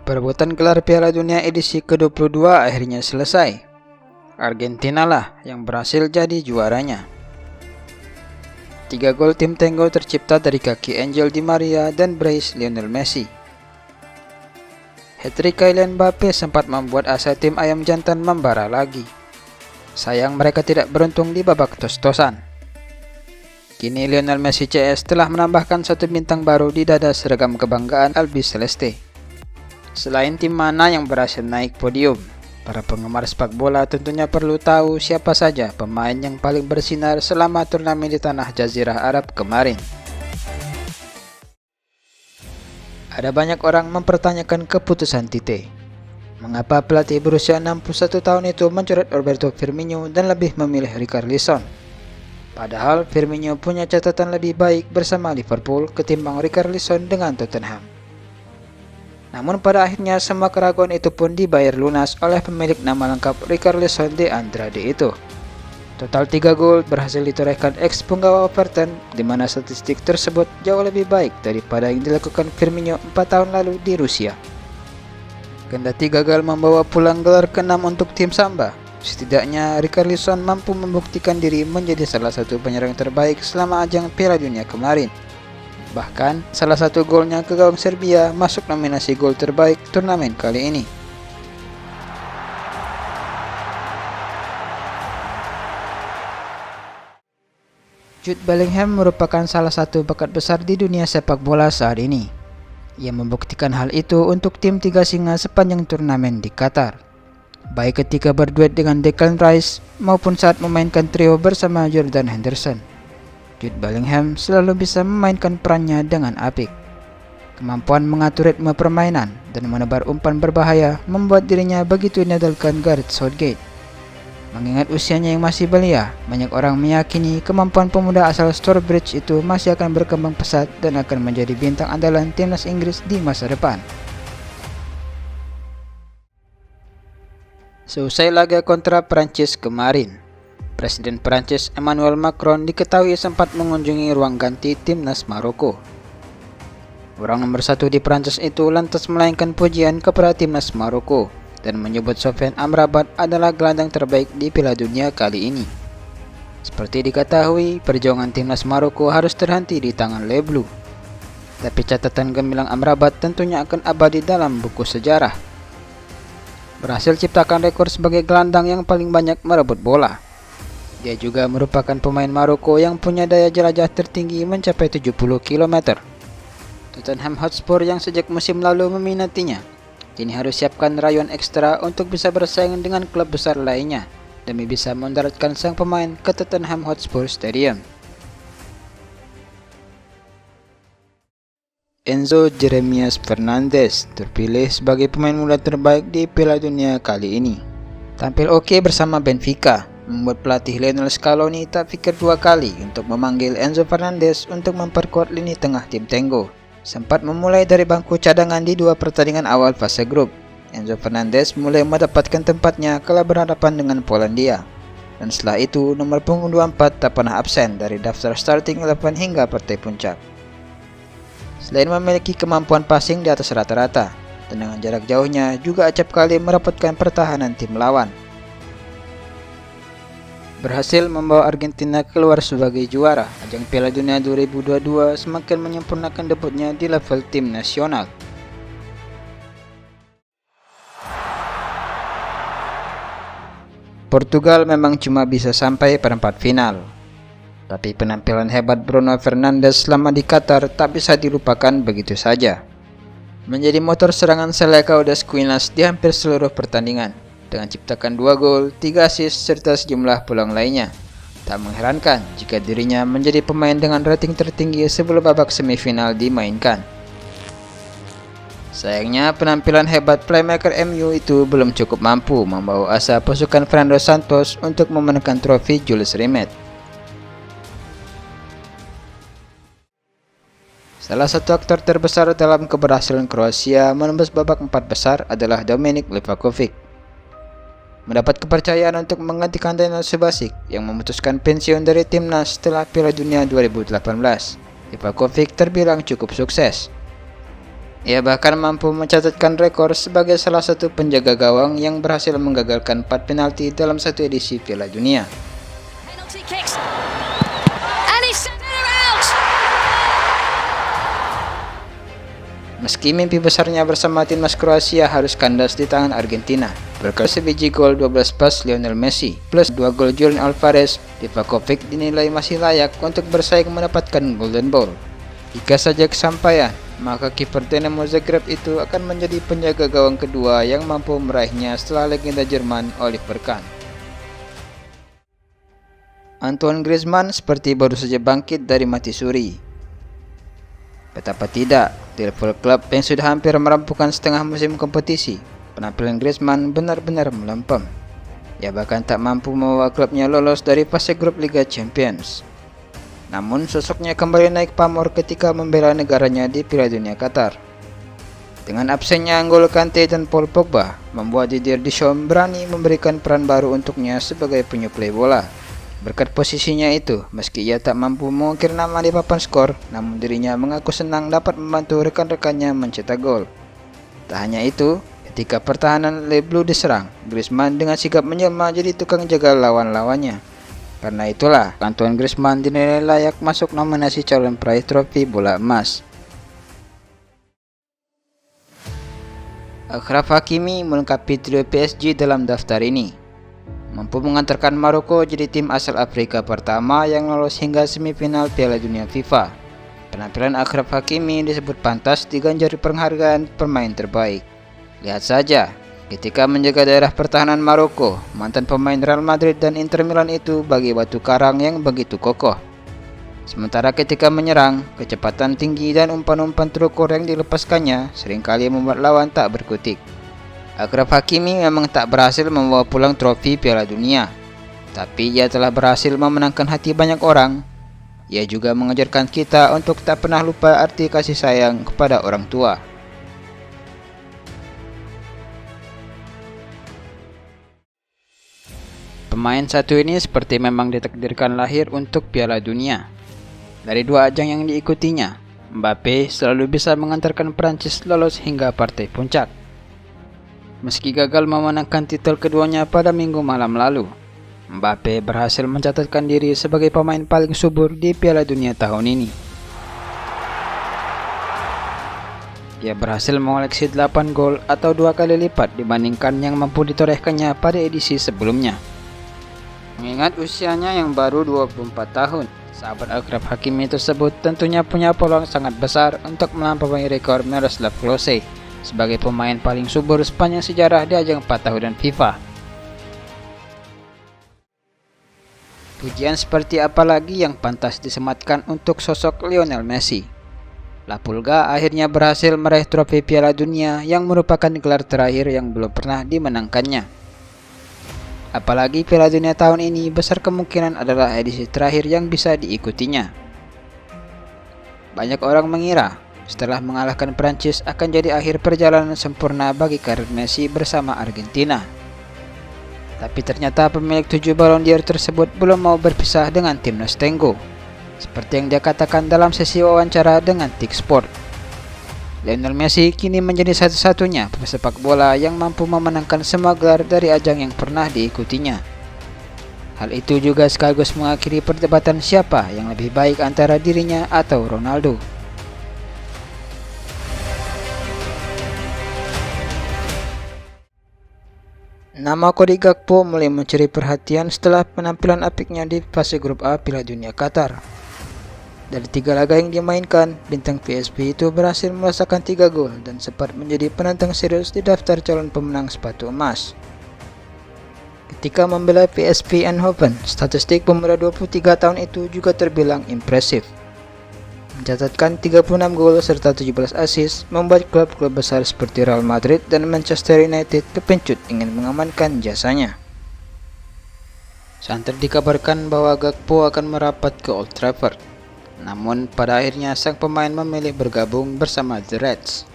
Perebutan gelar Piala Dunia edisi ke-22 akhirnya selesai. Argentina lah yang berhasil jadi juaranya. 3 gol tim Tenggo tercipta dari kaki Angel Di Maria dan brace Lionel Messi. Hat-trick Kylian Mbappe sempat membuat asa tim ayam jantan membara lagi. Sayang mereka tidak beruntung di babak tos-tosan. Kini Lionel Messi CS telah menambahkan satu bintang baru di dada seragam kebanggaan Albi Celeste. Selain tim mana yang berhasil naik podium, para penggemar sepak bola tentunya perlu tahu siapa saja pemain yang paling bersinar selama turnamen di tanah Jazirah Arab kemarin. Ada banyak orang mempertanyakan keputusan Tite. Mengapa pelatih berusia 61 tahun itu mencoret Roberto Firmino dan lebih memilih Richarlison? Padahal Firmino punya catatan lebih baik bersama Liverpool ketimbang Richarlison dengan Tottenham. Namun pada akhirnya semua keraguan itu pun dibayar lunas oleh pemilik nama lengkap Richarlison de Andrade itu. Total 3 gol berhasil ditorehkan ex punggawa Everton, di mana statistik tersebut jauh lebih baik daripada yang dilakukan Firmino 4 tahun lalu di Rusia. Kendati gagal membawa pulang gelar ke-6 untuk tim Samba, setidaknya Richarlison mampu membuktikan diri menjadi salah satu penyerang terbaik selama ajang Piala Dunia kemarin. Bahkan, salah satu golnya ke gawang Serbia masuk nominasi gol terbaik turnamen kali ini. Jude Bellingham merupakan salah satu bakat besar di dunia sepak bola saat ini. Ia membuktikan hal itu untuk tim tiga singa sepanjang turnamen di Qatar. Baik ketika berduet dengan Declan Rice maupun saat memainkan trio bersama Jordan Henderson. Jude Bellingham selalu bisa memainkan perannya dengan apik. Kemampuan mengatur ritme permainan dan menebar umpan berbahaya membuat dirinya begitu diandalkan Gareth Southgate. Mengingat usianya yang masih belia, banyak orang meyakini kemampuan pemuda asal Stourbridge itu masih akan berkembang pesat dan akan menjadi bintang andalan timnas Inggris di masa depan. Seusai laga kontra Prancis kemarin, Presiden Prancis Emmanuel Macron diketahui sempat mengunjungi ruang ganti timnas Maroko. Orang nomor 1 di Prancis itu lantas melayangkan pujian kepada timnas Maroko dan menyebut Sofiane Amrabat adalah gelandang terbaik di Piala Dunia kali ini. Seperti diketahui, perjuangan timnas Maroko harus terhenti di tangan Le Bleu. Tapi catatan gemilang Amrabat tentunya akan abadi dalam buku sejarah. Berhasil ciptakan rekor sebagai gelandang yang paling banyak merebut bola. Dia juga merupakan pemain Maroko yang punya daya jelajah tertinggi mencapai 70 km. Tottenham Hotspur yang sejak musim lalu meminatinya, kini harus siapkan rayuan ekstra untuk bisa bersaing dengan klub besar lainnya demi bisa mendaratkan sang pemain ke Tottenham Hotspur Stadium. Enzo Jeremias Fernandez terpilih sebagai pemain muda terbaik di Piala Dunia kali ini. Tampil oke bersama Benfica, membuat pelatih Lionel Scaloni tak pikir dua kali untuk memanggil Enzo Fernandez untuk memperkuat lini tengah tim Tenggo. Sempat memulai dari bangku cadangan di 2 pertandingan awal fase grup, Enzo Fernandez mulai mendapatkan tempatnya kala berhadapan dengan Polandia. Dan setelah itu, nomor punggung 24 tak pernah absen dari daftar starting 11 hingga partai puncak. Selain memiliki kemampuan passing di atas rata-rata, tendangan jarak jauhnya juga acap kali merapatkan pertahanan tim lawan. Berhasil membawa Argentina keluar sebagai juara ajang Piala Dunia 2022 semakin menyempurnakan debutnya di level tim nasional. Portugal memang cuma bisa sampai perempat final, tapi penampilan hebat Bruno Fernandes selama di Qatar tak bisa dilupakan begitu saja. Menjadi motor serangan Selecao das Quinas di hampir seluruh pertandingan, dengan ciptakan 2 gol, 3 assist, serta sejumlah peluang lainnya. Tak mengherankan jika dirinya menjadi pemain dengan rating tertinggi sebelum babak semifinal dimainkan. Sayangnya penampilan hebat playmaker MU itu belum cukup mampu membawa asa pasukan Fernando Santos untuk memenangkan trofi Jules Rimet. Salah satu aktor terbesar dalam keberhasilan Kroasia menembus babak 4 besar adalah Dominik Livakovic. Mendapat kepercayaan untuk menggantikan Daniel Subasic yang memutuskan pensiun dari timnas setelah Piala Dunia 2018. Livakovic terbilang cukup sukses. Ia bahkan mampu mencatatkan rekor sebagai salah satu penjaga gawang yang berhasil menggagalkan 4 penalti dalam satu edisi Piala Dunia. Meski mimpi besarnya bersama timnas Kroasia harus kandas di tangan Argentina, berkat sebiji gol 12 pas Lionel Messi plus 2 gol Julian Alvarez, Livakovic dinilai masih layak untuk bersaing mendapatkan Golden Ball. Jika saja kesampaian, maka kiper Dinamo Zagreb itu akan menjadi penjaga gawang kedua yang mampu meraihnya setelah legenda Jerman Oliver Kahn. Antoine Griezmann seperti baru saja bangkit dari mati suri. Betapa tidak, di level klub yang sudah hampir merampungkan setengah musim kompetisi, penampilan Griezmann benar-benar melempem. Ia bahkan tak mampu membawa klubnya lolos dari fase grup Liga Champions. Namun sosoknya kembali naik pamor ketika membela negaranya di Piala Dunia Qatar. Dengan absennya N'Golo Kante dan Paul Pogba, membuat Didier Deschamps berani memberikan peran baru untuknya sebagai penyuplai bola. Berkat posisinya itu, meski ia tak mampu mengukir nama di papan skor, namun dirinya mengaku senang dapat membantu rekan-rekannya mencetak gol. Tak hanya itu, ketika pertahanan Le Bleu diserang, Griezmann dengan sigap menjelma jadi tukang jaga lawan-lawannya. Karena itulah, Antoine Griezmann dinilai layak masuk nominasi calon peraih trofi bola emas. Achraf Hakimi melengkapi trio PSG dalam daftar ini, mampu mengantarkan Maroko jadi tim asal Afrika pertama yang lolos hingga semifinal Piala Dunia FIFA. Penampilan Achraf Hakimi disebut pantas diganjari penghargaan pemain terbaik. Lihat saja, ketika menjaga daerah pertahanan Maroko, mantan pemain Real Madrid dan Inter Milan itu bagi batu karang yang begitu kokoh. Sementara ketika menyerang, kecepatan tinggi dan umpan-umpan terukur yang dilepaskannya seringkali membuat lawan tak berkutik. Achraf Hakimi memang tak berhasil membawa pulang trofi Piala Dunia, tapi ia telah berhasil memenangkan hati banyak orang. Ia juga mengajarkan kita untuk tak pernah lupa arti kasih sayang kepada orang tua. Pemain satu ini seperti memang ditakdirkan lahir untuk Piala Dunia. Dari 2 ajang yang diikutinya, Mbappe selalu bisa mengantarkan Prancis lolos hingga partai puncak. Meski gagal memenangkan titel keduanya pada minggu malam lalu, Mbappe berhasil mencatatkan diri sebagai pemain paling subur di Piala Dunia tahun ini. Ia berhasil mengoleksi 8 gol atau 2 kali lipat dibandingkan yang mampu ditorehkannya pada edisi sebelumnya. Mengingat usianya yang baru 24 tahun, sahabat Achraf Hakimi tersebut tentunya punya peluang sangat besar untuk melampaui rekor Miroslav Klose sebagai pemain paling subur sepanjang sejarah di ajang 4 tahunan FIFA. Pujian seperti apa lagi yang pantas disematkan untuk sosok Lionel Messi? La Pulga akhirnya berhasil meraih trofi Piala Dunia yang merupakan gelar terakhir yang belum pernah dimenangkannya. Apalagi Piala Dunia tahun ini besar kemungkinan adalah edisi terakhir yang bisa diikutinya. Banyak orang mengira setelah mengalahkan Prancis akan jadi akhir perjalanan sempurna bagi karir Messi bersama Argentina. Tapi ternyata pemilik 7 Ballon d'Or tersebut belum mau berpisah dengan timnas Tango, seperti yang dia katakan dalam sesi wawancara dengan TIC Sport. Lionel Messi kini menjadi satu-satunya pesepak bola yang mampu memenangkan semua gelar dari ajang yang pernah diikutinya. Hal itu juga sekaligus mengakhiri perdebatan siapa yang lebih baik antara dirinya atau Ronaldo. Nama Cody Gakpo mulai mencuri perhatian setelah penampilan apiknya di fase grup A Piala Dunia Qatar. Dari 3 laga yang dimainkan, bintang PSV itu berhasil merasakan 3 gol dan sempat menjadi penantang serius di daftar calon pemenang sepatu emas. Ketika membela PSV Eindhoven, statistik pemuda 23 tahun itu juga terbilang impresif. Mencatatkan 36 gol serta 17 assist, membuat klub-klub besar seperti Real Madrid dan Manchester United kepencut ingin mengamankan jasanya. Santer dikabarkan bahwa Gakpo akan merapat ke Old Trafford, namun pada akhirnya sang pemain memilih bergabung bersama The Reds.